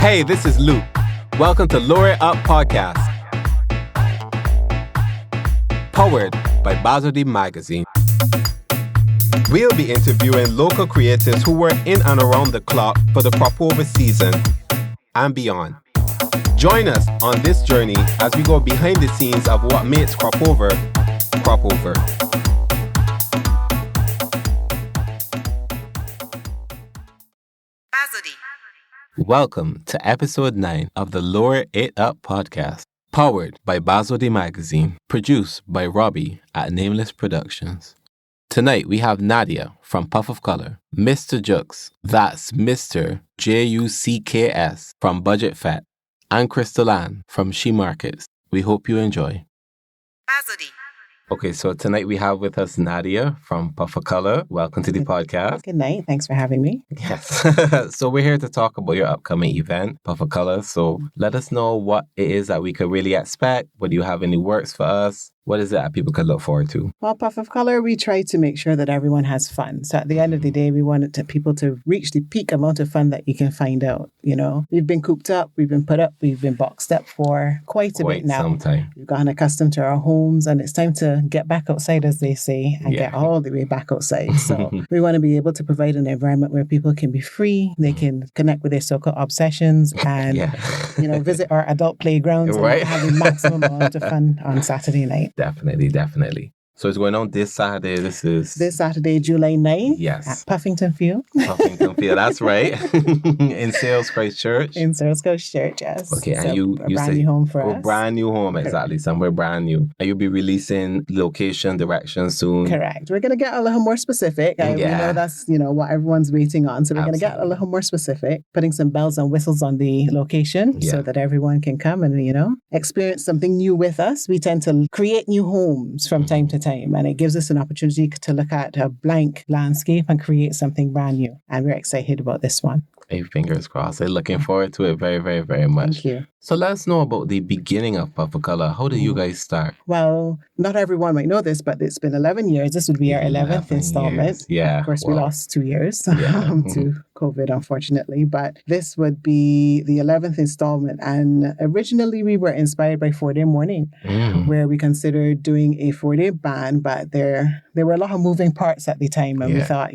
Hey, this is Luke. Welcome to Lure It Up Podcast. Powered by Budget Fete magazine. We'll be interviewing local creators who work in and around the clock for the crop over season and beyond. Join us on this journey as we go behind the scenes of what makes crop over. Welcome to episode 9 of the Lure It Up podcast, powered by Budget Fete magazine, produced by Robbie at Nameless Productions. Tonight we have Nadia from Puff of Color, Mr. Jucks, that's Mr. Jucks from Budget Fete, and Cristal-Ann from She Markets. We hope you enjoy. Okay, so tonight we have with us Nadia from Puff of Color. Welcome to the podcast. Good night. Thanks for having me. Yes. So we're here to talk about your upcoming event, Puff of Color. So let us know what it is that we could really expect. What do you have any works for us? What is it that people could look forward to? Well, Puff of Color, we try to make sure that everyone has fun. So at the end of the day, we wanted people to reach the peak amount of fun that you can find out. You know, we've been cooped up, we've been put up, we've been boxed up for quite a bit now. Some time. We've gotten accustomed to our homes, and it's time to get back outside, as they say, and get all the way back outside. So we want to be able to provide an environment where people can be free, they can connect with their so-called obsessions, and visit our adult playgrounds and have the maximum amount of fun on Saturday night. Definitely. So it's going on this Saturday. This Saturday, July 9th. Yes. At Puffington Field. Puffington Field, that's right. In Sales Christ Church. In Sales Christ Church, yes. Okay, so and you brand say, new home for us. Brand new home, exactly. Somewhere brand new. And you'll be releasing location, direction soon. Correct. We're going to get a little more specific. We know that's, what everyone's waiting on. So we're going to get a little more specific, putting some bells and whistles on the location so that everyone can come and, experience something new with us. We tend to create new homes from time to time. And it gives us an opportunity to look at a blank landscape and create something brand new. And we're excited about this one. Hey, fingers crossed. I'm looking forward to it very, very, very much. Thank you. So let us know about the beginning of Puff of Color. How did you guys start? Well, not everyone might know this, but it's been 11 years. This would be our 11th installment. Years. Yeah. Of course, we lost 2 years to COVID, unfortunately. But this would be the 11th installment. And originally, we were inspired by 4-Day Morning, where we considered doing a 4-day ban. But there were a lot of moving parts at the time. And we thought,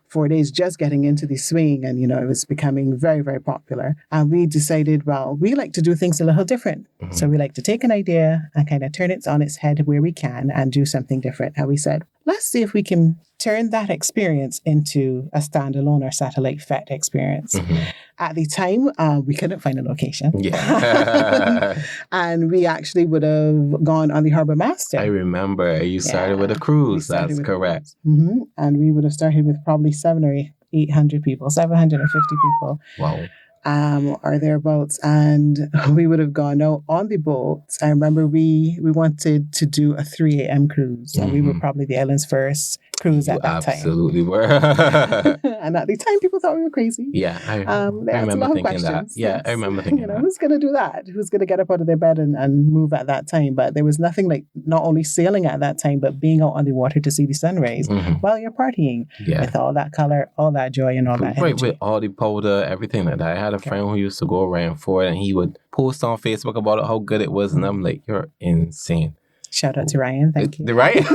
4 days just getting into the swing, and it was becoming very, very popular. And we decided, well, we like to do things a little different. So we like to take an idea and kind of turn it on its head where we can and do something different. And we said, let's see if we can turn that experience into a standalone or satellite fete experience. At the time, we couldn't find a location. And we actually would have gone on the Harbor Master. I remember you started with a cruise. That's correct. And we would have started with probably 700 or 800 people, 750 people. Wow. Or thereabouts, and we would have gone out on the boat. I remember we wanted to do a 3 a.m. cruise, and we were probably the island's first cruise at that time. Absolutely were. And at the time, people thought we were crazy. Yeah, I remember thinking that. Yeah, I remember thinking that. Who's going to do that? Who's going to get up out of their bed and move at that time? But there was nothing like not only sailing at that time, but being out on the water to see the sunrise while you're partying with all that color, all that joy, and all that energy. With all the powder, everything like that. I had a friend who used to go around for it, and he would post on Facebook about it, how good it was, and I'm like, you're insane. Shout out to Ryan. Thank you. Right?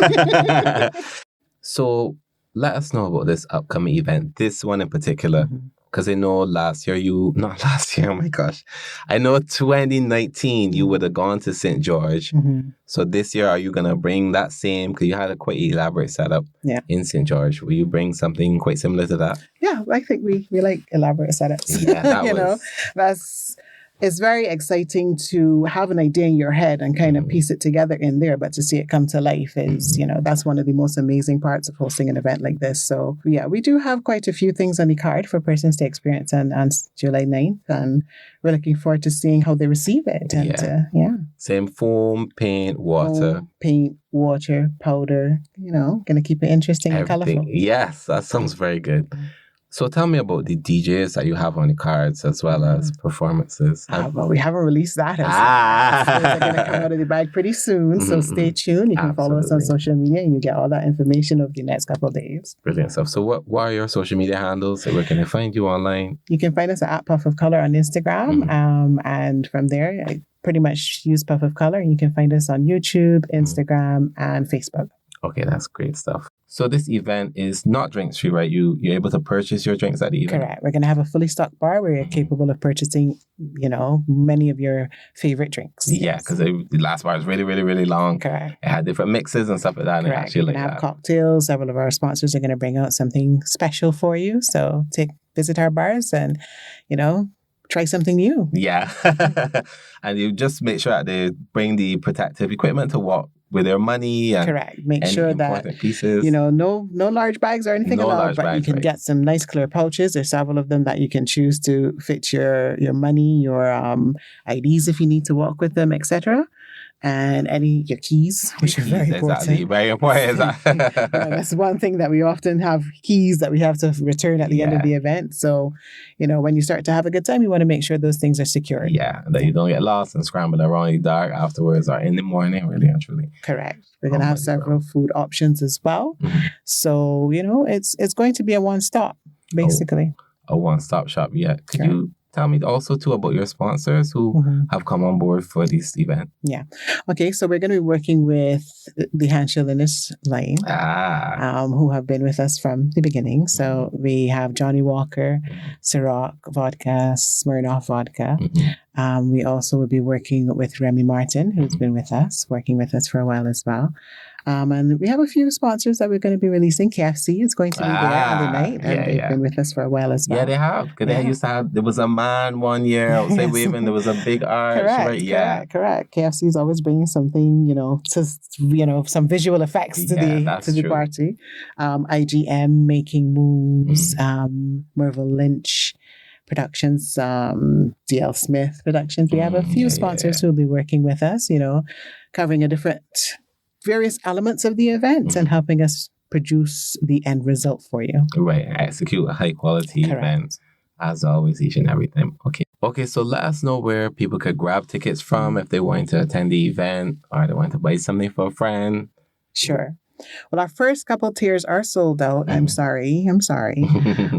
So let us know about this upcoming event, this one in particular, because I know oh my gosh. I know 2019 you would have gone to St. George. So this year, are you going to bring that same, because you had a quite elaborate setup in St. George. Will you bring something quite similar to that? Yeah, I think we like elaborate setups. Yeah, it's very exciting to have an idea in your head and kind of piece it together in there, but to see it come to life is, that's one of the most amazing parts of hosting an event like this. So yeah, we do have quite a few things on the card for persons to experience on July 9th, and we're looking forward to seeing how they receive it. And same foam, paint, water. Paint, water, powder, going to keep it interesting and colorful. Yes, that sounds very good. So tell me about the DJs that you have on the cards as well as performances. Well, we haven't released that. Those are going to come out of the bag pretty soon. So stay tuned. You can follow us on social media and you get all that information over the next couple of days. Brilliant stuff. So what are your social media handles? Where can I find you online? You can find us at Puff of Color on Instagram. And from there, I pretty much use Puff of Color. And you can find us on YouTube, Instagram, and Facebook. Okay, that's great stuff. So this event is not drinks free, right? You're able to purchase your drinks at the event? Correct. We're going to have a fully stocked bar where you're capable of purchasing, many of your favorite drinks. Yeah, because the last bar is really, really, really long. Correct. It had different mixes and stuff like that. Correct. We're going to have cocktails. Several of our sponsors are going to bring out something special for you. So visit our bars and, try something new. Yeah. And you just make sure that they bring the protective equipment to walk with their money. And correct. Make sure that, pieces. no large bags or anything allowed, but you can get some nice clear pouches. There's several of them that you can choose to fit your money, your IDs if you need to walk with them, etc. And your keys, which are very important. Exactly, very important. That's one thing that we often have, keys that we have to return at the end of the event. So, when you start to have a good time, you want to make sure those things are secured. Yeah, that you don't get lost and scramble around in the dark afterwards or in the morning, really and truly. Correct. We're going to have several food options as well. So, it's going to be a one-stop, basically. A one-stop shop, yeah. Could you tell me also too about your sponsors who have come on board for this event? Yeah. Okay, so we're going to be working with the Hansel-Innes line, who have been with us from the beginning. So we have Johnny Walker, Ciroc Vodka, Smirnoff Vodka. We also will be working with Remy Martin, who's been with us, working with us for a while as well. And we have a few sponsors that we're going to be releasing. KFC is going to be there on the night, and they've been with us for a while as well. Yeah, they have. Because they used to have, there was a man one year outside waving, there was a big arch. Correct. KFC is always bringing something, some visual effects to the party. IGM making moves, Merville Lynch Productions, DL Smith Productions. We have a few sponsors who will be working with us, covering various elements of the event and helping us produce the end result for you. Right. Execute a high quality event as always, each and every time. Okay, so let us know where people could grab tickets from if they want to attend the event or they want to buy something for a friend. Sure. Well, our first couple tiers are sold out. I'm sorry.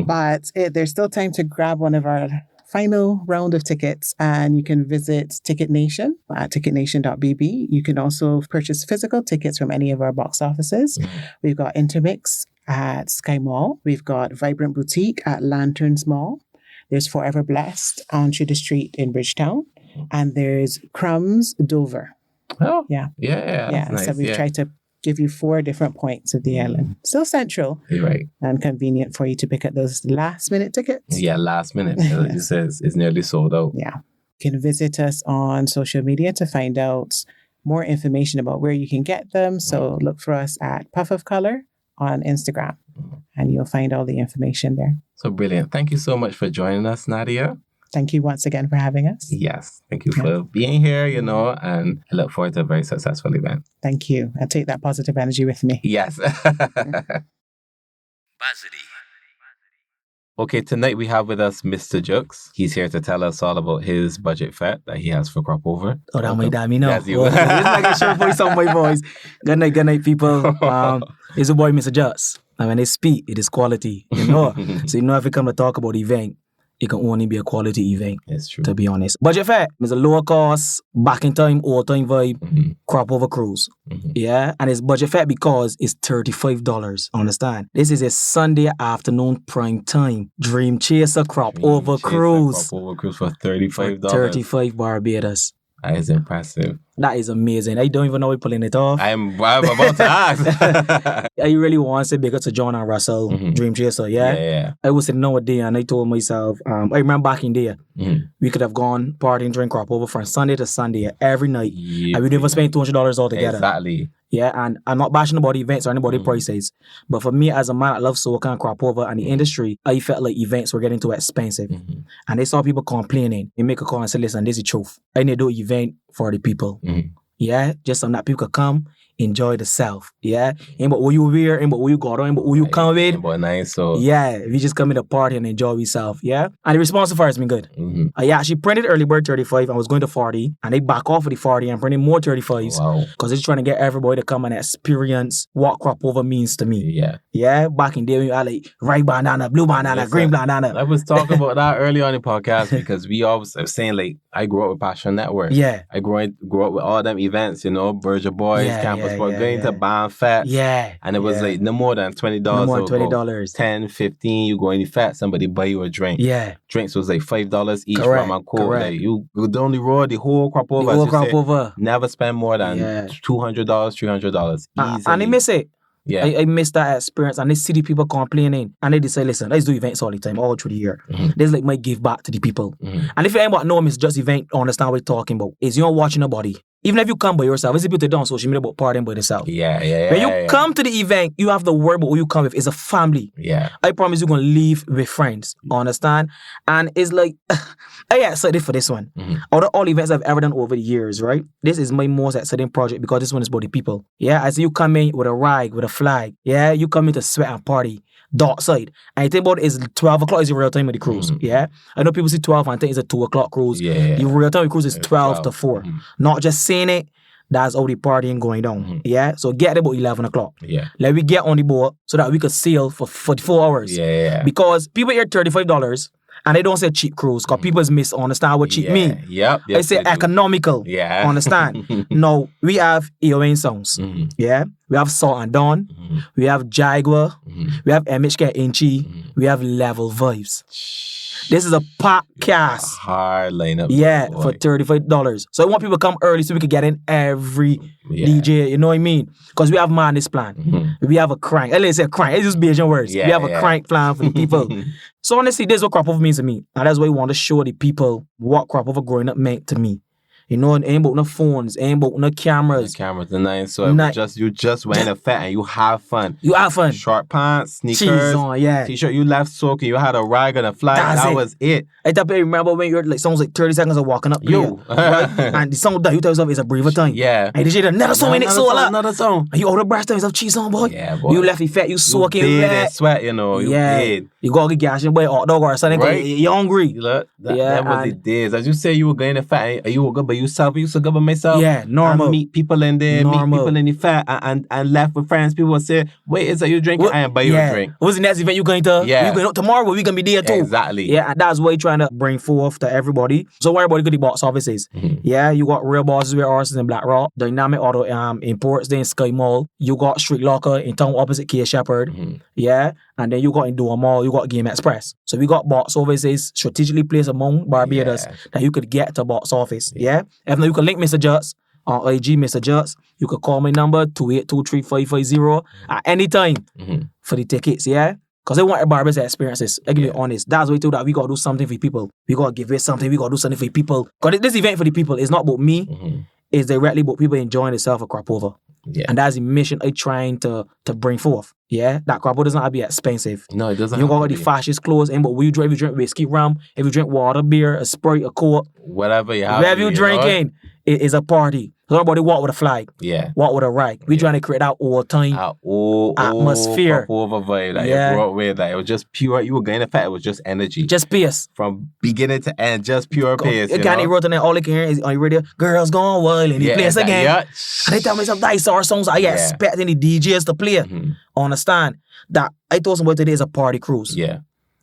But there's still time to grab one of our final round of tickets, and you can visit Ticket Nation at ticketnation.bb. You can also purchase physical tickets from any of our box offices. We've got Intermix at Sky Mall. We've got Vibrant Boutique at Lanterns Mall. There's Forever Blessed on Tudor Street in Bridgetown. And there's Crumbs Dover. Oh, yeah. Nice. So we've tried to give you 4 different points of the island. Still central. Right. And convenient for you to pick up those last minute tickets. Yeah, last minute. It says it's nearly sold out. Yeah. You can visit us on social media to find out more information about where you can get them. So look for us at Puff of Color on Instagram and you'll find all the information there. So brilliant. Thank you so much for joining us, Nadia. Thank you once again for having us. Yes. Thank you for being here, and I look forward to a very successful event. Thank you. I'll take that positive energy with me. Yes. Okay, tonight we have with us Mr. Jucks. He's here to tell us all about his budget fete that he has for Crop Over. Oh, that my damn, Yes, you. It's like a show voice on my voice. Good night, people. It's a boy, Mr. Jucks. And when they speak, it is quality, So, if we come to talk about event, it can only be a quality event. It's true. To be honest. Budget Fete is a lower cost, back in time, old time vibe, Crop Over cruise. Yeah. And it's Budget Fete because it's $35. Understand? This is a Sunday afternoon prime time Dream Chaser Crop Over cruise. Crop Over cruise for $35. $35 Barbados. That is impressive. That is amazing. I don't even know we're pulling it off. I'm about to ask. I really want to say big up to John and Russell, Dream Chaser, Yeah. I was sitting one day and I told myself, I remember back in there, we could have gone partying, drink Crop Over from Sunday to Sunday every night. And we'd never spend $200 altogether. Exactly. Yeah, and I'm not bashing about events or anybody prices. But for me, as a man, I love soca and Crop Over and the industry, I felt like events were getting too expensive. And they saw people complaining. They make a call and say, listen, this is the truth. I need to do an event for the people. Yeah, just so that people could come, enjoy the self. Yeah, ain't about what you wear, ain't about what you got on, ain't about who you come with. But nice, so yeah, we just come in the party and enjoy yourself. Yeah, and the response so far has been good. Yeah, she printed early bird 35 and was going to 40, and they back off of the 40 and printed more 35s. Wow. Because they're trying to get everybody to come and experience what crop over means to me. Yeah, back in the day when you had like red banana, blue banana, green banana. I was talking about that earlier on the podcast because we always were saying like I grew up with Passion Network. Yeah. I grew up with all them events, you know, Burger Boys, Campus Sport, going to Band Fest. Yeah. And it was like no more than $20. No more than $20. 10, 15, you go in the fat, somebody buy you a drink. Yeah. Drinks was like $5 each from a coat. Like you would only roll the whole crop over. The whole crop over. Never spend more than $200, $300. Easily. And they miss it. Yeah. I miss that experience, and they see the people complaining, and they decide, listen, let's do events all the time, all through the year. This like my give back to the people. And if you ain't about no, it's just event, understand what we're talking about. Is you don't watching nobody. Even if you come by yourself, it's people that don't on social media about partying by themselves. When you come to the event, you have to worry about who you come with. It's a family. I promise you're going to leave with friends. Understand? And it's like, I excited for this one. Out of all events I've ever done over the years, right? This is my most exciting project because this one is about the people. I see you come in with a rag, with a flag. You come in to sweat and party. Dark side. And I think about it is 12 o'clock is the real time of the cruise. I know people see 12 and think it's a 2 o'clock cruise. The real time of the cruise is 12 to 4. Not just saying it, that's all the partying going down. So get there about 11 o'clock. Let we get on the boat so that we could sail for 44 hours. Because people here $35 and they don't say cheap cruise because people misunderstand what cheap mean. They say economical. Understand? No, we have EON songs. We have Salt and Dawn. We have Jaguar. We have MHK Inchi. We have Level Vibes. This is a podcast. Hard lineup. For $35. So I want people to come early so we could get in every DJ, you know what I mean? Because we have madness plan. We have a crank. Let's say crank. It's just Bayesian words. We have a crank plan for the people. So honestly, this is what crop over means to me. And that's why we want to show the people what crop over growing up meant to me. You know, it ain't about no phones, ain't about no cameras. The cameras are nice. So you just went a fat and you have fun. You have fun. Short pants, sneakers, cheese on, t-shirt. You left soaking. You had a rag and a flag. That was it. I remember when you're like, sounds like 30 seconds of walking up here. Right? And the song that you tell yourself is a breather time. And they did another song in it, so another song. And you over the breast time, yourself cheese on, boy. Boy. You left your fat, you soaking. You did sweat, you know. You did. You go get gas and boy, hot dog or something. Right? You're hungry. Look, that was the days. As you say, you were going to fat. You were good by yourself. You used to go by myself. Normal. And meet people in there, meet people in the fat, and left with friends. People would say, wait, is that you drinking? I am buy you a drink. What's the next event you going to? You going tomorrow? We're going to be there too. Exactly. And that's what you're trying to bring forth to everybody. So everybody go to the box offices. You got Real Bosses with horses in Black Rock, Dynamic Auto Imports there in Sky Mall. You got Street Locker in town opposite K Shepherd. And then you got in Dua Mall, you got Game Express. So we got box offices strategically placed among Barbados that you could get to box office. If not, you can link Mr. Jucks on IG, Mr. Jucks. You could call my number 2823-550 at any time for the tickets. Because they want Barbados experiences. I give you honest. That's why too that we gotta do something for people. We gotta give it something. We gotta do something for people. Because this event for the people is not about me. It's directly about people enjoying themselves a crop over. And that's the mission I'm trying to bring forth. That crop over doesn't have to be expensive. No, it doesn't. You got the fascist clothes, and but when you drink, if you drink whiskey, rum, if you drink water, beer, a Sprite, a Coke, whatever you have, whatever you drinking, it is a party. So everybody walk with a flag. Walk with a rag. We trying to create that old time atmosphere. Over vibe that you brought with that. It was just pure. You were going to fat. It was just energy. Just pace. From beginning to end, just pure pace. You can't wrote on there, all you can hear is on your radio, girls gone wild in the place again. And they tell me some dice or songs I expecting the DJs to play. Understand that I told somebody today is a party cruise.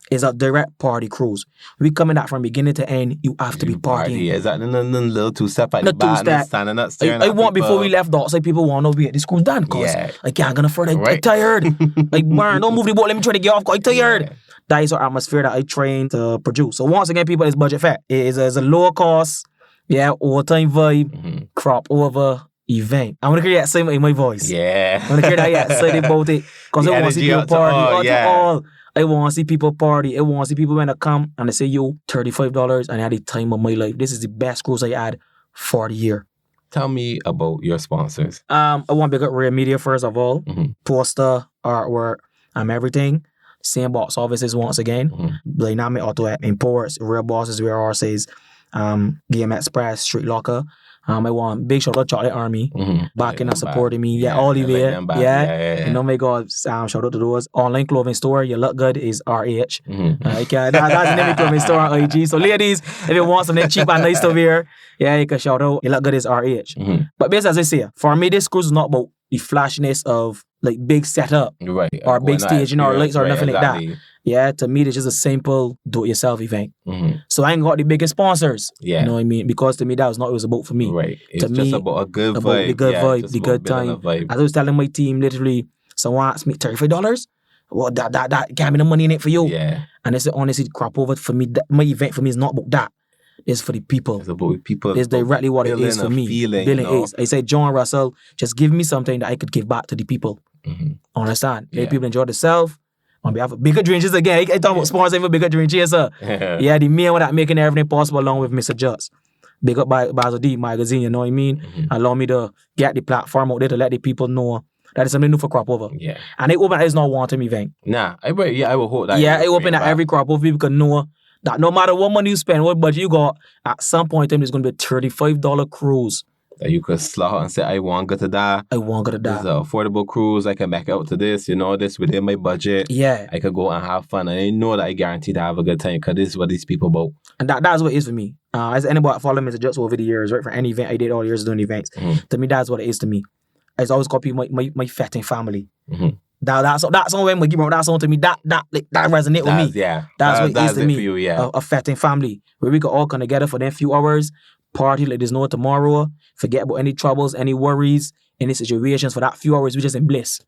It's a direct party cruise. We coming out from beginning to end. You have to be partying. Is that the little two-step at the back and standing up, staring I at want people. before we left, say people want to be at this cruise done because I can't gonna afford it. I'm tired. Like, burn, don't move the boat. Let me try to get off. I'm tired. That is our atmosphere that I train to produce. So once again, people, it's Budget Fete. It's a low cost, all-time vibe, crop over event. I want to hear that excitement in my voice. I want to hear that excited about it because I want to see people party. I want to see people party. I want to see people when they come and they say, yo, $35 and I had the time of my life. This is the best cruise I had for the year. Tell me about your sponsors. I want to pick up Rare Media first of all. Poster, artwork, everything. Same box offices once again. Dynamic Auto Imports, Real Bosses, Real Horses, Game Express, Street Locker. I want big shout out to Chocolate Army, backing and supporting me. Yeah, all the way. Yeah. You know, my God, shout out to those. Online clothing store, You Look Good is RH. That's the name of the clothing store on IG. So ladies, if you want something cheap and nice to wear, you can shout out You Look Good is RH. But basically, as I say, for me, this cruise is not about the flashiness of like big setup or big stage, or lights or nothing like that. Yeah, to me, it's just a simple do-it-yourself event. So I ain't got the biggest sponsors. You know what I mean? Because to me, that was not what it was about for me. Right. It's to just me, about a good vibe. About the good vibe, the good time. As I was telling my team, literally, someone asked me, $35? Well, that can't be the money in it for you. Yeah. And it's honestly crop over for me. My event for me is not about that. It's for the people. It's about people. It's directly what it is for me. Billing is. I say, John Russell, just give me something that I could give back to the people. Understand? Let people enjoy themselves. On behalf of Bigger Dream Chasers again, I talk about sponsoring for Bigger Dream Chaser. Yeah, the man that making everything possible along with Mr. Jucks. Big up by Basel D magazine, you know what I mean? Allow me to get the platform out there to let the people know that is something new for crop over. Yeah. And they open that it's not one-time event. Nah, I will hope that. Yeah, I open that every crop over people can know that no matter what money you spend, what budget you got, at some point in time there's going to be a $35 cruise. That you could slot and say, I want to go to that. I want to go to that. It's an affordable cruise. I can back out to this, this within my budget. Yeah. I could go and have fun. And I know that I guarantee to have a good time because this is what these people about. And that's what it is for me. As anybody that follow me to Jucks over the years, right? For any event I did all years doing events. To me, that's what it is to me. It's always called people my fetting family. That's something when that's something to me that resonate with me. Yeah. That's what it is to me. For you, yeah. A fetting family where we could all come together for them few hours, party like there's no tomorrow, forget about any troubles, any worries, any situations. For that few hours, we just in bliss.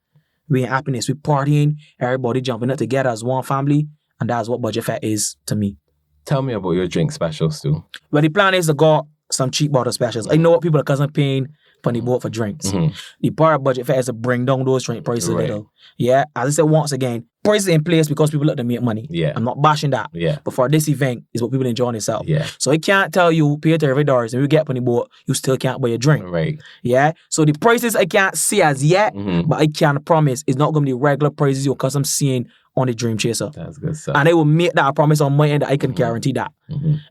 We in happiness. We partying, everybody jumping up together as one family, and that's what Budget Fete is to me. Tell me about your drink specials too. Well, the plan is to go some cheap bottle specials. I know what people are cousin paying on the board for drinks. The part of Budget Fete is to bring down those drink prices a little. Yeah, as I said once again, prices in place because people look to make money. Yeah. I'm not bashing that. Yeah. But for this event, is what people enjoy themselves. Yeah. So I can't tell you pay $30 and you get on the board, you still can't buy a drink. Right. Yeah. So the prices I can't see as yet, but I can promise it's not gonna be regular prices you'll cause I'm seeing on the Dream Chaser. That's good stuff. And I will make that promise on my end that I can guarantee that.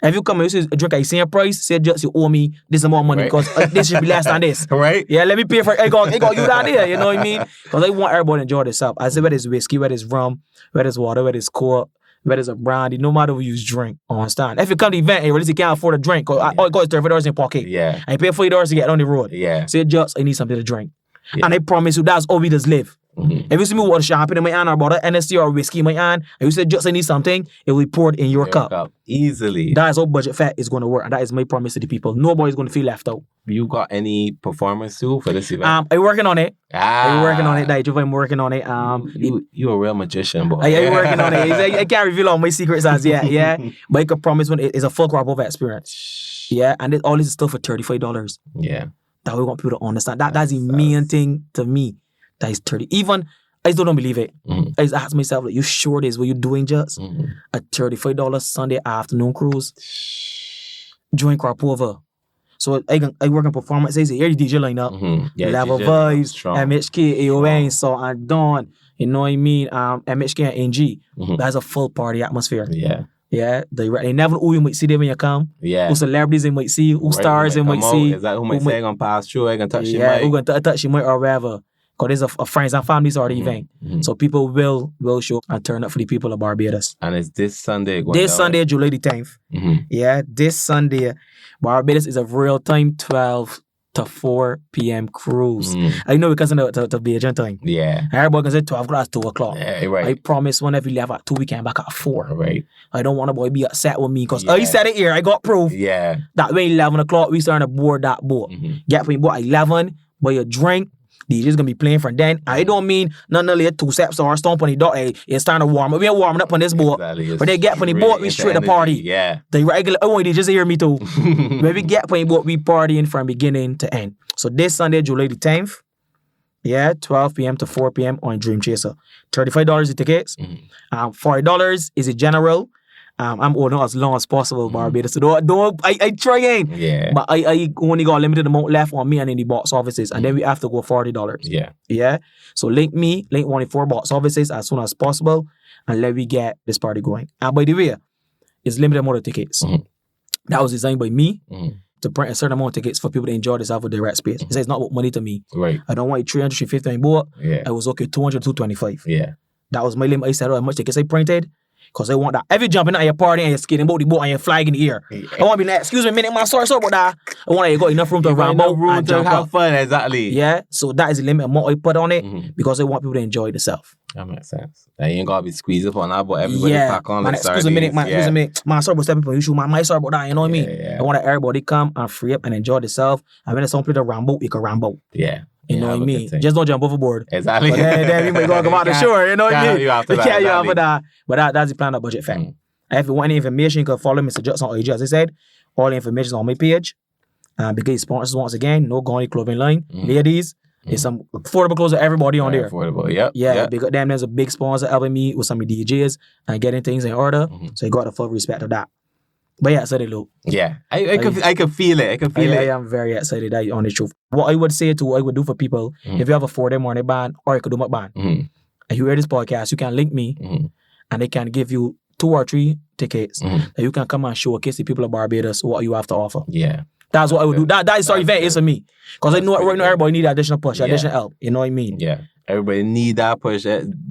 If you come and you say a drink at the same price, say just you owe me this amount of money because this should be less than this. Right? Yeah, let me pay for it. I got you down there, you know what I mean? Because I want everybody to enjoy themselves. I say whether it's whiskey, whether it's rum, whether it's water, whether it's coke, whether it's a brandy, no matter what you drink. Understand? If you come to the event and you really can't afford a drink, all you got is $30 in pocket. Yeah. I pay $40 to get on the road. Yeah. Say just I need something to drink. Yeah. And I promise you that's all we just live. If you see me with champagne in my hand or bottle NSC or whiskey in my hand, and you say just I need something, it will be poured in your cup. Easily. That is how Budget Fete is going to work, and that is my promise to the people. Nobody's going to feel left out. You got any performance too for this event? I'm working on it. I'm working on it. I'm working on it. You a real magician, boy. I'm working on it. I can't reveal all my secrets as yet, yeah. But I can promise when it's a full crop over experience. Yeah, and all this is still for $35. Yeah. That we want people to understand. That's the main thing to me. That is 30. Even I still don't believe it. I just ask myself, like, you sure this what you doing just? A $35 Sunday afternoon cruise. Join crop over. So I work in performance. I say, here the DJ lineup. Yeah, Level DJ Vibes, strong. MHK, AON, Salt and Dawn. You know what I mean? MHK and NG. That's a full party atmosphere. Yeah. Yeah, they never know who you might see them when you come. Yeah. Who celebrities they might see, who stars they might see. Is that who might say I'm gonna pass through, I can touch you, who gonna touch you might or whatever. Because there's a friends and families are the event. So people will show and turn up for the people of Barbados. And it's this Sunday. Sunday, July the 10th. Yeah, this Sunday, Barbados is a real time 12 to 4 p.m. cruise. I know because of the Beijing time. Yeah. Everybody can say 12 o'clock, 2 o'clock. Yeah, right. I promise whenever you leave at 2, we can back at 4. Right. I don't want a boy be upset with me because I said it here. I got proof. Yeah. That way 11 o'clock, we starting to board that boat. Get for me boat at 11, buy a drink. DJ's gonna be playing from then. I don't mean nothing later 2 steps or stomp on the dog. Hey, it's time to warm up. We ain't warming up on this boat. Exactly. When they get on the boat, we straight to party. Yeah. The regular, oh, they just hear me too. When we get on the boat, we partying from beginning to end. So this Sunday, July the 10th, yeah, 12 p.m. to 4 p.m. on Dream Chaser. $35 the tickets. $40 is a general. I'm ordering as long as possible, Barbados. So I trying. Yeah. But I only got a limited amount left on me and in the box offices. And then we have to go $40. Yeah. Yeah. So link one of the 4 box offices as soon as possible. And let me get this party going. And by the way, it's limited amount of tickets. That was designed by me. to print a certain amount of tickets for people to enjoy themselves with their red space. He said it's not about money to me. Right. I don't want you 300, 350 on board. Yeah. I was okay 200, 225. Yeah. That was my limit. I said how much tickets I printed. Because I want that. If you're jumping out of your party and you're skating about the boat and you're flying in the air, I want to be like, excuse me a minute, man, sorry about that. I want you got enough room to run out and jump have up. fun, exactly. Yeah, so that is the limit of what I put on it because I want people to enjoy themselves. That makes sense. That ain't gotta be squeezed up on that, but everybody pack on man, like excuse me a minute, man, excuse me. Man, sorry about stepping on your shoe, man, sorry about that, you know what I mean? Yeah. I want everybody come and free up and enjoy themselves. And when there's something to ramble, you can ramble. Yeah. You know what I mean? Just don't jump overboard. Exactly. But then you go out the shore, you know what I mean? You after that. Yeah, you after that. But that's the plan of Budget Fete. If you want any information, you can follow Mr. Jucks on IG. As I said, all the information is on my page. Because sponsors, once again, no Goni clothing line. Ladies, it's some affordable clothes for everybody on there. Affordable, yep. Yeah, because them there's a big sponsor helping me with some of the DJs and getting things in order. So you got the full respect of that. But yeah, so they look. Yeah, I can feel it. I can feel it. I am very excited on the truth. What I would say I would do for people, if you have a 4-day morning band or you could do my band, and you hear this podcast, you can link me and they can give you 2 or 3 tickets that you can come and showcase the people of Barbados what you have to offer. Yeah. That's what I would do. That is our event is for me. Because I know everybody need additional push, additional help. You know what I mean? Yeah. Everybody need that push.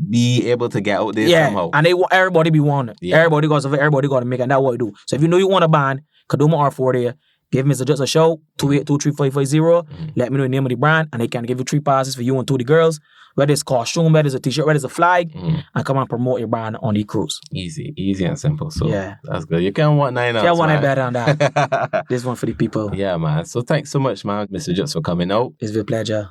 Be able to get out there somehow. And they want everybody be wanted. Yeah. Everybody got to make it. And that's what I do. So if you know you want a band, could do my R4 there. Give Mr. Jucks a show, 2823550. Let me know the name of the brand, and they can give you 3 passes for you and 2 of the girls. Whether it's costume, whether it's a t-shirt, whether it's a flag, and come and promote your brand on the cruise. Easy and simple. So that's good. You can't want 9 hours. Can't want it better than that. This one for the people. Yeah, man. So thanks so much, man, Mr. Jucks, for coming out. It's a pleasure.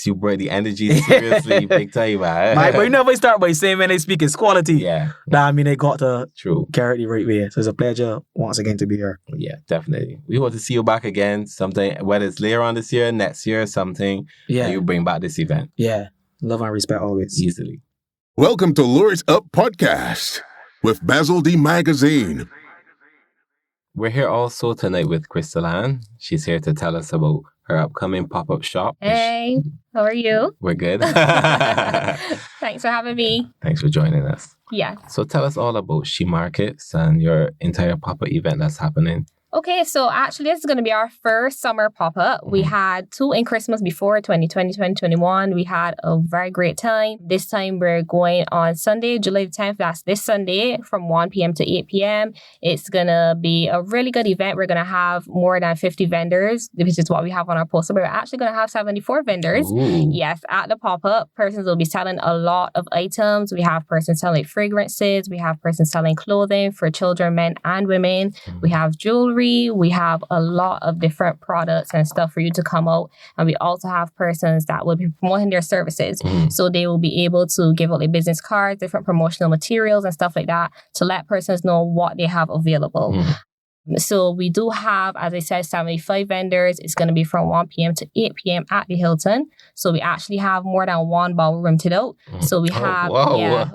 You brought the energy seriously, big time, man. But you never start by saying when they speak it's quality. Yeah. That I mean they got to carry the right way. So it's a pleasure once again to be here. Yeah, definitely. We hope to see you back again sometime, whether it's later on this year, next year, something. Yeah. And you bring back this event. Yeah. Love and respect always. Easily. Welcome to Lure It Up Podcast with Basil D Magazine. We're here also tonight with Cristal-Ann. She's here to tell us about her upcoming pop-up shop. Hey, how are you? We're good. Thanks for having me. Thanks for joining us. Yeah. So tell us all about She Markets and your entire pop-up event that's happening. Okay, so actually this is going to be our first summer pop-up. We had 2 in Christmas before, 2020, 2021. We had a very great time. This time we're going on Sunday, July the 10th. That's this Sunday from 1 p.m. to 8 p.m. It's going to be a really good event. We're going to have more than 50 vendors, which is what we have on our poster. We're actually going to have 74 vendors. Ooh. Yes, at the pop-up. Persons will be selling a lot of items. We have persons selling fragrances. We have persons selling clothing for children, men, and women. We have jewelry. We have a lot of different products and stuff for you to come out. And we also have persons that will be promoting their services. So they will be able to give out their business cards, different promotional materials and stuff like that to let persons know what they have available. So we do have, as I said, 75 vendors. It's going to be from 1 p.m. to 8 p.m. at the Hilton. So we actually have more than 1 ballroom to out. So we have,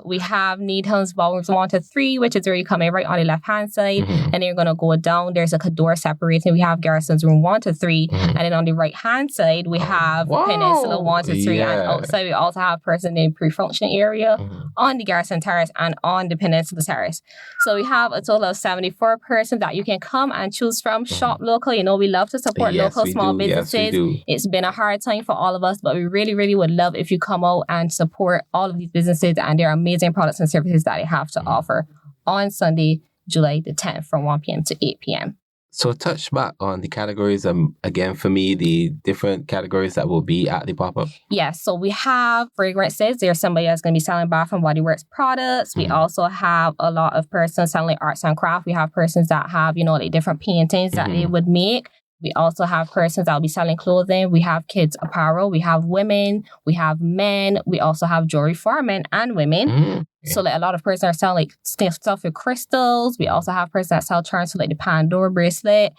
we have Needham's ballrooms 1 to 3, which is where you come in right on the left-hand side. And then you're going to go down. There's a door separating. We have Garrison's room 1 to 3. And then on the right-hand side, we have Peninsula 1 to 3. And outside, we also have person in pre-function area on the Garrison Terrace and on the Peninsula Terrace. So we have a total of 74 persons that you can come and choose from. Shop local. You know, we love to support local small businesses. It's been a hard time for all of us, but we really, really would love if you come out and support all of these businesses and their amazing products and services that they have to offer on Sunday, July the 10th from 1 p.m. to 8 p.m. So touch back on the categories, again, for me, the different categories that will be at the pop-up. Yes, so we have fragrances. There's somebody that's going to be selling Bath and Body Works products. We also have a lot of persons selling arts and craft. We have persons that have, like different paintings that they would make. We also have persons that will be selling clothing. We have kids apparel. We have women. We have men. We also have jewelry for men and women. So a lot of persons are selling stuff with crystals. We also have persons that sell charms for the Pandora bracelet.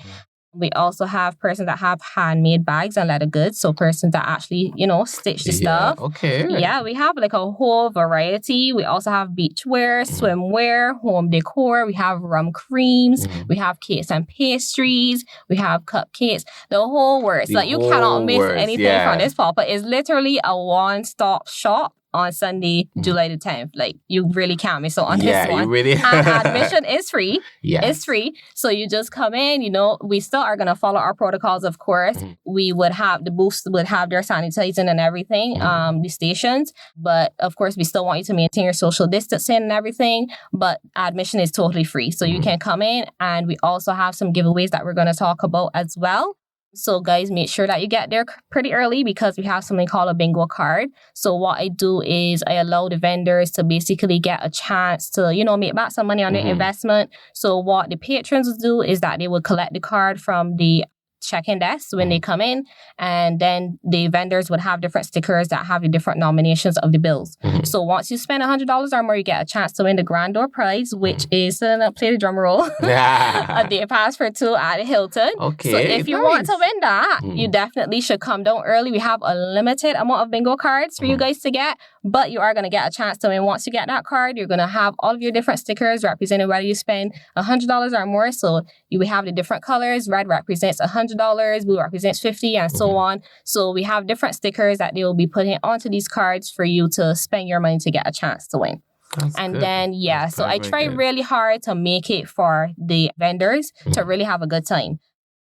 We also have persons that have handmade bags and leather goods. So persons that actually, stitch the stuff. Okay. Yeah, we have a whole variety. We also have beachwear, swimwear, home decor. We have rum creams. We have cakes and pastries. We have cupcakes. The whole works. You cannot miss anything from this pop-up. It's literally a one-stop shop on Sunday, July the 10th. Like, you really can't miss out on this one. Yeah, you really... And admission is free. Yes. It's free. So you just come in, we still are going to follow our protocols, of course. We would have, the booths would have their sanitizing and everything, the stations. But of course, we still want you to maintain your social distancing and everything. But admission is totally free. So you can come in, and we also have some giveaways that we're going to talk about as well. So guys, make sure that you get there pretty early because we have something called a bingo card. So what I do is I allow the vendors to basically get a chance to, make back some money on their investment. So what the patrons do is that they will collect the card from the check-in desk when they come in, and then the vendors would have different stickers that have the different nominations of the bills. So once you spend $100 or more, you get a chance to win the grand door prize, which is play the drum roll, a day pass for 2 at the Hilton. Okay, so if you want to win that, you definitely should come down early. We have a limited amount of bingo cards for you guys to get, but you are going to get a chance to win. Once you get that card, you're going to have all of your different stickers representing whether you spend $100 or more. So you will have the different colors. Red represents $100, blue represents $50, and so on. So we have different stickers that they will be putting onto these cards for you to spend your money to get a chance to win. That's and good. then, That's so I try good. really hard to make it for the vendors to really have a good time.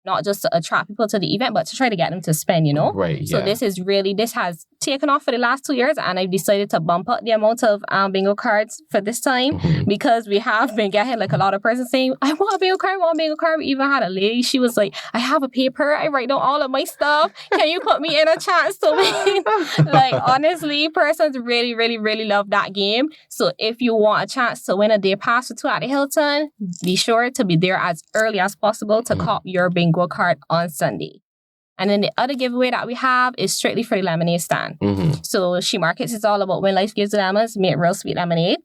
Not just to attract people to the event, but to try to get them to spend, Right, So this has taken off for the last 2 years, and I've decided to bump up the amount of bingo cards for this time because we have been getting like a lot of persons saying, I want a bingo card, We even had a lady, she was like, I have a paper, I write down all of my stuff. Can you put me in a chance to win? Like, honestly, persons really, really, really love that game. So if you want a chance to win a day pass for 2 at the Hilton, be sure to be there as early as possible to cop your bingo card on Sunday. And then the other giveaway that we have is strictly for the lemonade stand. So She Markets is all about when life gives you lemons, make real sweet lemonade.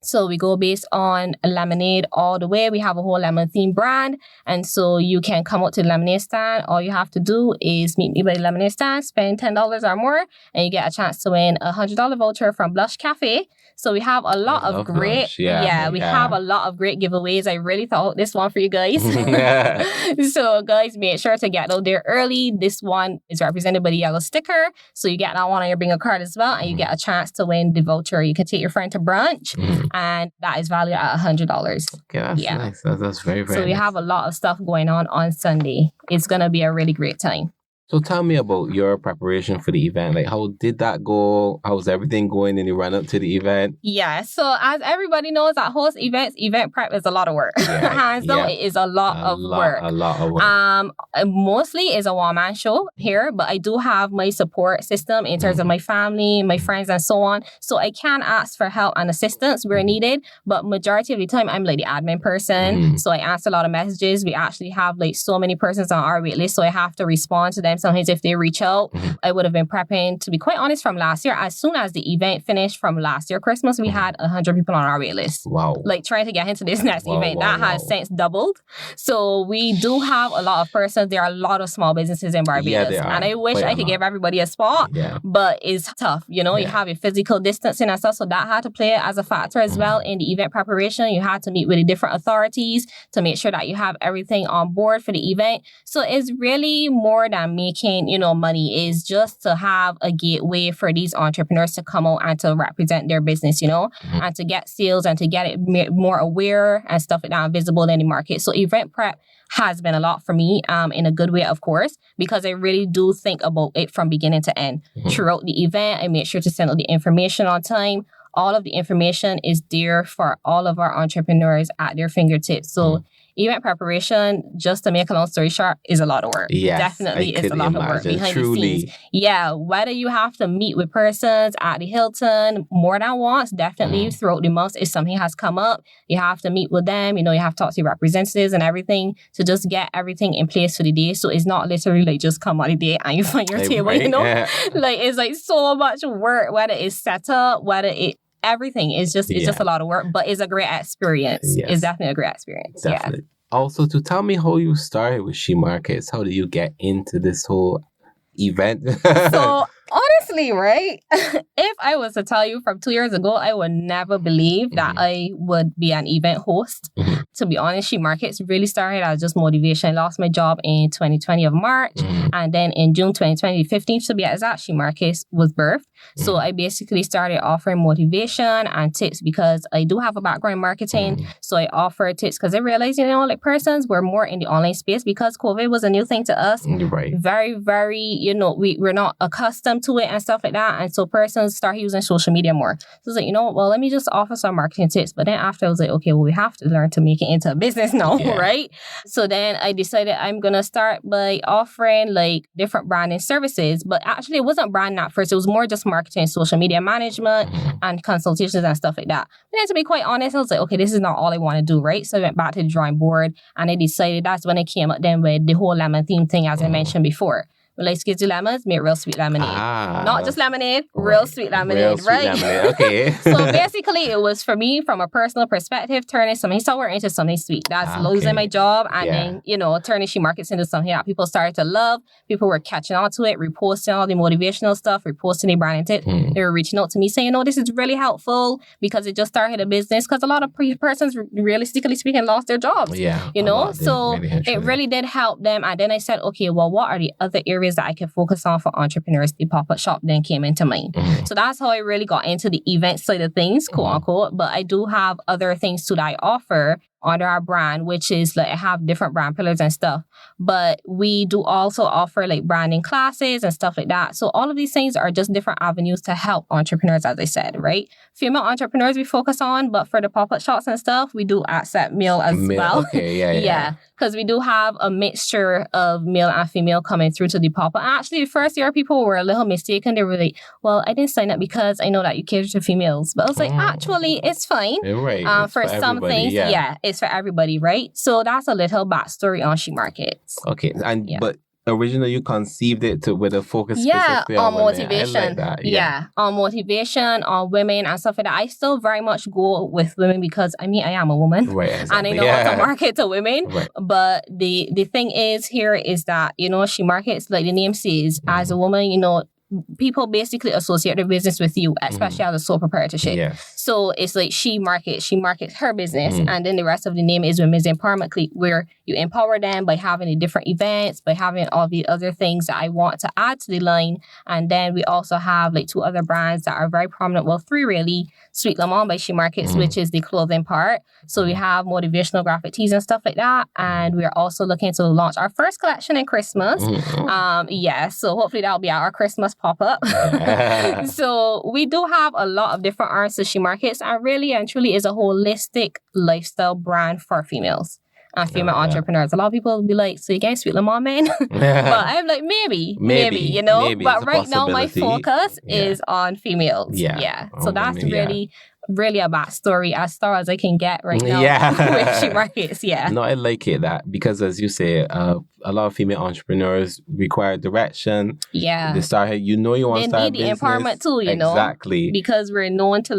So we go based on lemonade all the way. We have a whole lemon themed brand. And so you can come out to the lemonade stand. All you have to do is meet me by the lemonade stand, spend $10 or more, and you get a chance to win a $100 voucher from Blush Cafe. So we have a lot of great, we have a lot of great giveaways. I really thought this one for you guys. So guys, make sure to get out there early. This one is represented by the yellow sticker. So you get that one on your bingo card as well, and you get a chance to win the voucher. You can take your friend to brunch, and that is valued at $100. Okay, that's nice. That's very, very So we nice. have a lot of stuff going on Sunday. It's going to be a really great time. So tell me about your preparation for the event. Like, how did that go? How's everything going in the run up to the event? Yeah, so as everybody knows, at host events, event prep is a lot of work. Hands down, it is a lot of work. A lot of work. Mostly is a one-man show here, but I do have my support system in terms of my family, my friends, and so on. So I can ask for help and assistance where needed, but majority of the time, I'm like the admin person. So I answer a lot of messages. We actually have like so many persons on our wait list, so I have to respond to them. Sometimes if they reach out, I would have been prepping, to be quite honest, from last year. As soon as the event finished from last year, Christmas, we had 100 people on our wait list. Wow. Like trying to get into this next event. That has since doubled. So we do have a lot of persons. There are a lot of small businesses in Barbados. And I wish I could give everybody a spot, but it's tough. You have your physical distancing and stuff. So that had to play as a factor as well in the event preparation. You had to meet with the different authorities to make sure that you have everything on board for the event. So it's really more than making, money, is just to have a gateway for these entrepreneurs to come out and to represent their business, and to get sales and to get it more aware and stuff like that, visible in the market. So event prep has been a lot for me, in a good way, of course, because I really do think about it from beginning to end. Throughout the event, I make sure to send out the information on time. All of the information is there for all of our entrepreneurs at their fingertips. So event preparation, just to make a long story short, is a lot of work. Yes, definitely is a lot of work behind the scenes. Yeah, whether you have to meet with persons at the Hilton more than once, definitely throughout the months, if something has come up, you have to meet with them. You have to talk to your representatives and everything to just get everything in place for the day. So it's not literally like just come on the day and you find your table, Like it's like so much work, whether it's set up, everything is just it's just a lot of work, but it's a great experience. It's definitely a great experience. Definitely. Also, to tell me how you started with She Markets, how did you get into this whole event? So honestly, right, if I was to tell you from 2 years ago, I would never believe that I would be an event host. To be honest, She Markets really started as just motivation. I lost my job in 2020 of March. And then in June 2020, 15th to be exact, She Markets was birthed. So I basically started offering motivation and tips because I do have a background in marketing. So I offer tips because I realized, like persons were more in the online space because COVID was a new thing to us. Right. Very, very, we're not accustomed to it and stuff like that. And so persons start using social media more. So I was like, well, let me just offer some marketing tips. But then after I was like, okay, well, we have to learn to make it into a business now, right? So then I decided I'm going to start by offering like different branding services. But actually it wasn't branding at first. It was more just marketing, social media management and consultations and stuff like that. But then to be quite honest, I was like, okay, this is not all I want to do, right? So I went back to the drawing board and I decided that's when I came up then with the whole lemon theme thing, as I mentioned before. We like to do lemons, make real sweet lemonade. Not just lemonade, real sweet lemonade, right? Lemonade. Okay. So basically, it was for me, from a personal perspective, turning something sour into something sweet. That's losing my job and then, turning She Markets into something that people started to love. People were catching on to it, reposting all the motivational stuff, reposting the branding tips. They were reaching out to me saying, this is really helpful because it just started a business. Because a lot of persons, realistically speaking, lost their jobs. Yeah. So it really did help them. And then I said, okay, well, what are the other areas that I can focus on for entrepreneurs? The pop-up shop then came into mind. So that's how I really got into the event side of things, quote unquote. But I do have other things too that I offer under our brand, which is like I have different brand pillars and stuff. But we do also offer like branding classes and stuff like that. So all of these things are just different avenues to help entrepreneurs, as I said, right? Female entrepreneurs we focus on, but for the pop-up shops and stuff, we do accept male as well. Okay, yeah. Because we do have a mixture of male and female coming through to the pop-up. Actually, the first year people were a little mistaken. They were like, well, I didn't sign up because I know that you cater to females. But I was like, actually, it's fine. Right. For some things, it's for everybody, right? So that's a little backstory on She Markets. Okay. But originally you conceived it with a focus specifically on women. motivation. I like that. On motivation, on women and stuff like that. I still very much go with women because I am a woman, right? Exactly. And I know how to market to women. Right. But the thing is here is that She Markets, like the name says, as a woman, people basically associate their business with you, especially as a sole proprietorship. Yes. So it's like She Markets her business, and then the rest of the name is Women's Empowerment Clique, where you empower them by having the different events, by having all the other things that I want to add to the line. And then we also have like 2 other brands that are very prominent. Well, 3 really. Sweet Lemon by She Markets, which is the clothing part. So we have motivational graphic tees and stuff like that. And we are also looking to launch our first collection in Christmas. So hopefully that'll be our Christmas pop-up. So we do have a lot of different arms to She Markets, and really and truly is a holistic lifestyle brand for females and female entrepreneurs. A lot of people will be like, so you guys Sweet Lemon, man? But I'm like, maybe. But right now my focus is on females. So that's really a backstory as far as I can get right now with She Markets. No, I like it that because as you say, a lot of female entrepreneurs require direction. They start, you want to start a business. They need the empowerment too, Exactly. Because we're known to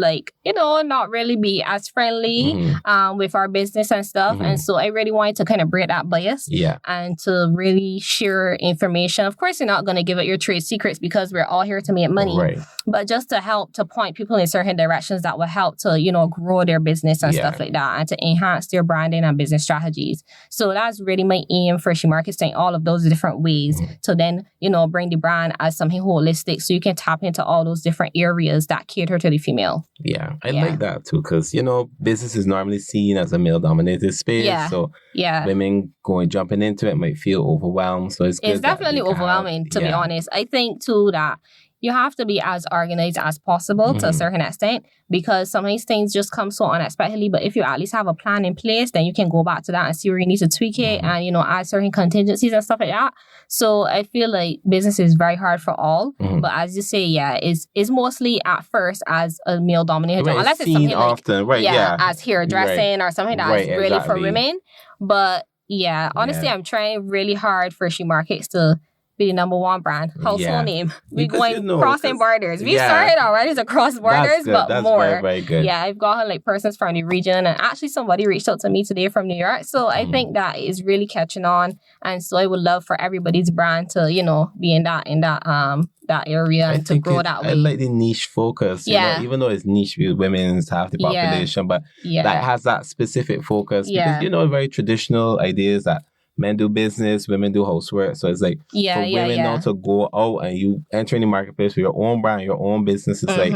not really be as friendly with our business and stuff. And so I really wanted to kind of break that bias and to really share information. Of course, you're not going to give out your trade secrets because we're all here to make money. Right. But just to help to point people in certain directions that will help to, grow their business and stuff like that, and to enhance their branding and business strategies. So that's really my aim for She Markets, in all of those different ways to then, bring the brand as something holistic so you can tap into all those different areas that cater to the female. I like that too because, business is normally seen as a male-dominated space. So women jumping into it might feel overwhelmed. So it's definitely overwhelming, to be honest. I think too that you have to be as organized as possible to a certain extent because some of these things just come so unexpectedly. But if you at least have a plan in place, then you can go back to that and see where you need to tweak it and, add certain contingencies and stuff like that. So I feel like business is very hard for all. But as you say, it's mostly at first as a male-dominated job. Unless it's something often, as hairdressing or something that is really for women. But honestly, I'm trying really hard for She Markets to be the number one brand. Household name. We Because, going crossing borders. We started already to cross borders, but That's more. very, very good. Yeah, I've gotten like persons from the region, and actually somebody reached out to me today from New York. So I think that is really catching on, and so I would love for everybody's brand to, you know, be in that area and to grow that way. I like the niche focus. You know, even though it's niche with women's half the population, but that has that specific focus because, you know, very traditional ideas that men do business, women do housework. So it's like for women now to go out and you enter in the marketplace with your own brand, your own business. It's like,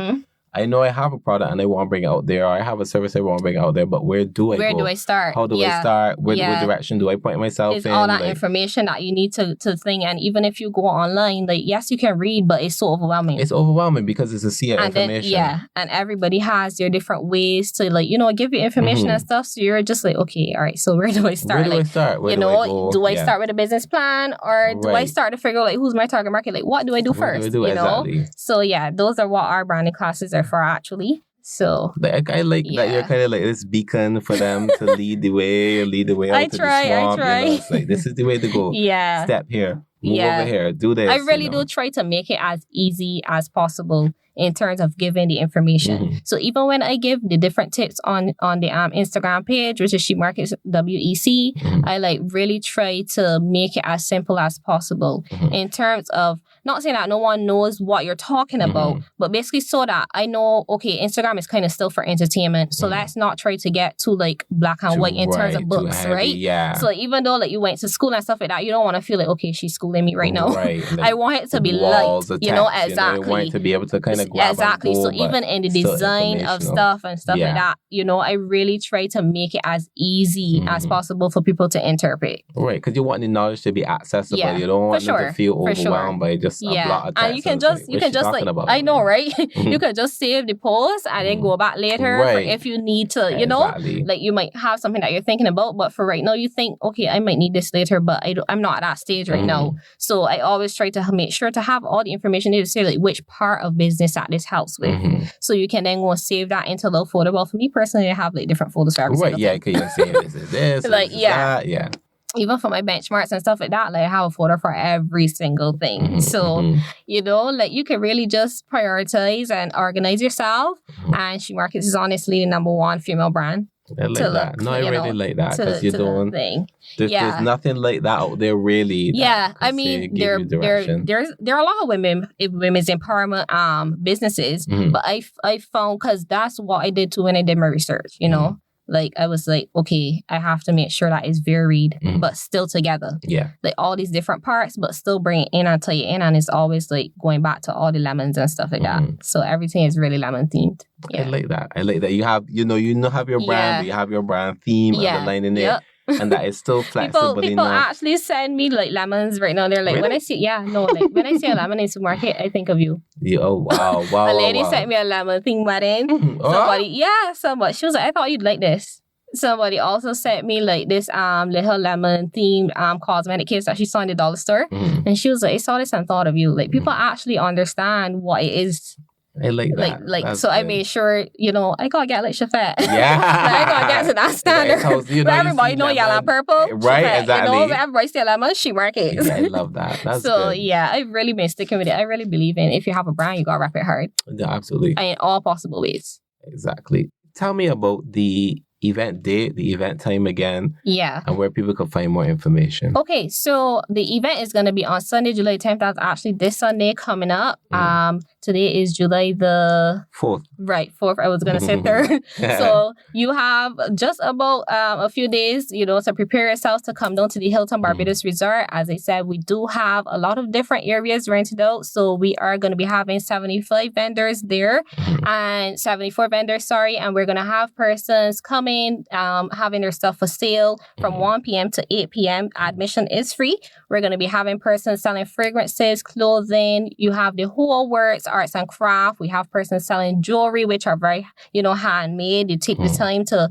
I know I have a product and I want to bring it out there, or I have a service I want to bring out there, but where do I go? Where do I start? How do I start? What direction do I point myself it's in? All that information that you need to think. And even if you go online, like, yes, you can read, but it's so overwhelming. It's overwhelming because it's a sea of information. And everybody has their different ways to, like, you know, give you information and stuff. So you're just like, okay, all right, so where do I start? Where do I start? Where do I start with a business plan, or do I start to figure out, like, who's my target market? Like, what do I do first? You know? So yeah, those are what our branding classes are for, actually. So I like that you're kind of like this beacon for them to lead the way out to the swamp. I try. You know, it's like, this is the way to go. Step here. Move over here. Do this. I really do try to make it as easy as possible in terms of giving the information. So even when I give the different tips on the Instagram page, which is She Markets WEC, I like really try to make it as simple as possible in terms of not saying that no one knows what you're talking about, but basically so that I know, okay, Instagram is kind of still for entertainment. So let's not try to get too like black and white in terms of books, right? Yeah. So even though like you went to school and stuff like that, you don't want to feel like, okay, she's schooling me right now. Right. Like, I want it to be light, you know, exactly. You want it to be able to kind of grab exactly. And go, so even in the design of stuff and stuff like that, you know, I really try to make it as easy as possible for people to interpret. Right, because you want the knowledge to be accessible. You don't want them to feel overwhelmed by just a block of text. And you can just like, I know, right? You can just save the post and then go back later for if you need to, you know, like you might have something that you're thinking about, but for right now you think, okay, I might need this later, but I'm not at that stage right now. So I always try to make sure to have all the information to say like which part of business that this helps with. So you can then go and save that into a little folder. Well, for me personally, I have like different folders for every single thing. Because you're saying this is this, like, this is that, even for my benchmarks and stuff like that, like I have a folder for every single thing. So, you know, like you can really just prioritize and organize yourself. And She Markets is honestly the number one female brand. I like that. I really like that because you don't. There's nothing like that out there, really. I mean, there are a lot of women's empowerment businesses, but I found because that's what I did too when I did my research. You know. Like, I was like, okay, I have to make sure that it's varied, but still together. Like, all these different parts, but still bring it in and tie it in. And it's always, like, going back to all the lemons and stuff like that. So, everything is really lemon-themed. I like that. You have, you have your brand, but you have your brand theme underlining it. And that is still flexible people enough. Actually send me like lemons right now. They're like, when I see when I see a lemon in the supermarket, I think of you. Wow. A lady sent me a lemon thing, wedding. Somebody, she was like, I thought you'd like this. Somebody also sent me like this little lemon themed cosmetic kits that she saw in the dollar store. And she was like, I saw this and thought of you. Like, people actually understand what it is. I like that. So good. I made sure, you know, I gotta get like Chafette. I gotta get to that standard. But everybody know yellow and purple. Right, Chafette, exactly. You know, everybody say lemon, She Markets. Yeah, I love that. That's so, good. I've really been sticking with it. I really believe in if you have a brand, you gotta wrap it hard. Yeah, absolutely. And in all possible ways. Exactly. Tell me about the event date, the event time again. And where people can find more information. Okay, so the event is going to be on Sunday, July 10th. That's actually this Sunday coming up. Today is July the 4th. Right, 4th. I was going to say 3rd. So you have just about a few days, you know, to prepare yourselves to come down to the Hilton Barbados Resort. As I said, we do have a lot of different areas rented out. So we are going to be having 75 vendors there and 74 vendors, and we're going to have persons coming, having their stuff for sale from 1 p.m. to 8 p.m. Admission is free. We're going to be having persons selling fragrances, clothing. You have the whole works, arts and craft. We have persons selling jewelry, which are very, you know, handmade. You take the time to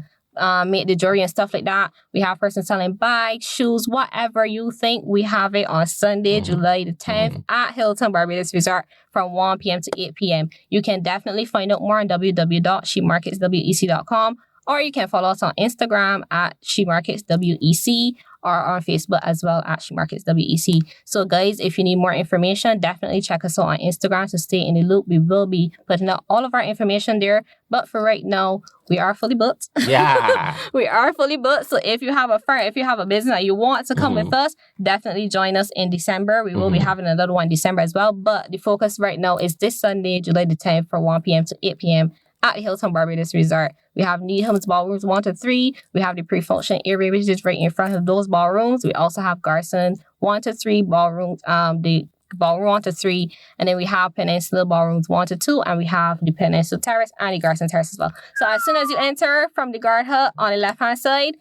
make the jewelry and stuff like that. We have persons selling bags, shoes, whatever you think. We have it on Sunday, July the 10th at Hilton Barbados Resort from 1 p.m. to 8 p.m. You can definitely find out more on www.shemarketswec.com. Or you can follow us on Instagram at She Markets WEC. or on Facebook as well at She Markets WEC. So guys, if you need more information, definitely check us out on Instagram to stay in the loop. We will be putting out all of our information there. But for right now, we are fully booked. Yeah. We are fully booked. So if you have a firm, if you have a business that you want to come with us, definitely join us in December. We will be having another one in December as well. But the focus right now is this Sunday, July the 10th from 1 p.m. to 8 p.m. at the Hilton Barbados Resort. We have Needham's ballrooms 1 to 3. We have the pre-function area, which is right in front of those ballrooms. We also have Garson 1 to 3 ballrooms, the ballroom 1 to 3, and then we have Peninsula ballrooms 1 to 2, and we have the Peninsula Terrace and the Garson Terrace as well. So as soon as you enter from the guard hut on the left-hand side,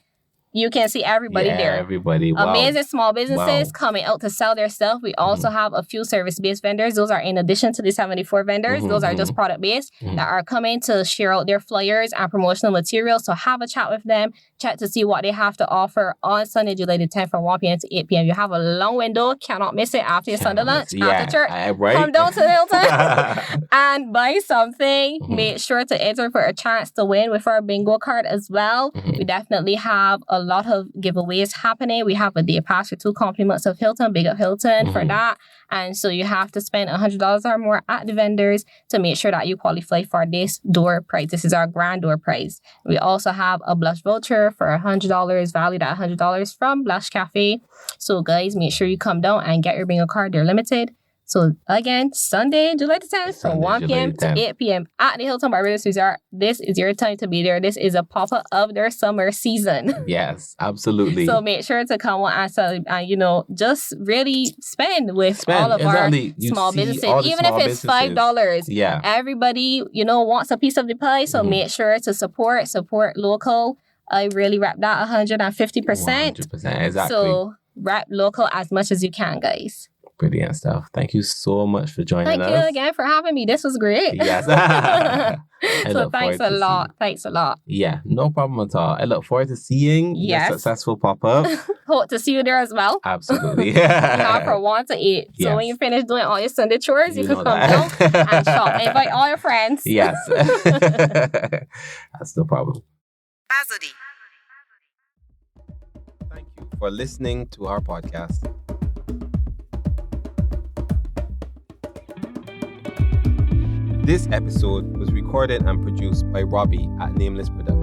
you can see everybody there. Everybody. Wow. Amazing small businesses coming out to sell their stuff. We also have a few service-based vendors. Those are in addition to the 74 vendors. Those are just product-based that are coming to share out their flyers and promotional materials. So have a chat with them. Check to see what they have to offer on Sunday, July the 10th from 1 p.m. to 8 p.m. You have a long window. Cannot miss it after your Sunday lunch, after church. Right. Come down to the Hilton and buy something. Make sure to enter for a chance to win with our bingo card as well. We definitely have a lot of giveaways happening. We have a day pass for 2 compliments of Hilton. Big up Hilton for that. And so you have to spend $100 or more at the vendors to make sure that you qualify for this door prize. This is our grand door prize. We also have a Blush voucher for $100, valued at $100 from Blush Cafe. So guys, make sure you come down and get your bingo card. They're limited. So again, Sunday, July the 10th from 1 p.m. to 8 p.m. at the Hilton Barbados Resort. This is your time to be there. This is a pop-up of their summer season. Yes, absolutely. So make sure to come and just really spend with all of our small businesses. Even if it's $5. Yeah. Everybody, wants a piece of the pie. So make sure to support local. I really rep that 150%. 100%, exactly. So rep local as much as you can, guys. Brilliant stuff. Thank you so much for joining us. Thank you again for having me. This was great. Yes. So thanks a lot. Thanks a lot. Yeah, no problem at all. I look forward to seeing your successful pop-up. Hope to see you there as well. Absolutely. We have from 1 to 8. So when you finish doing all your Sunday chores, you can come down and shop. Invite all your friends. Yes. That's no problem. Thank you for listening to our podcast. This episode was recorded and produced by Robbie at Nameless Productions.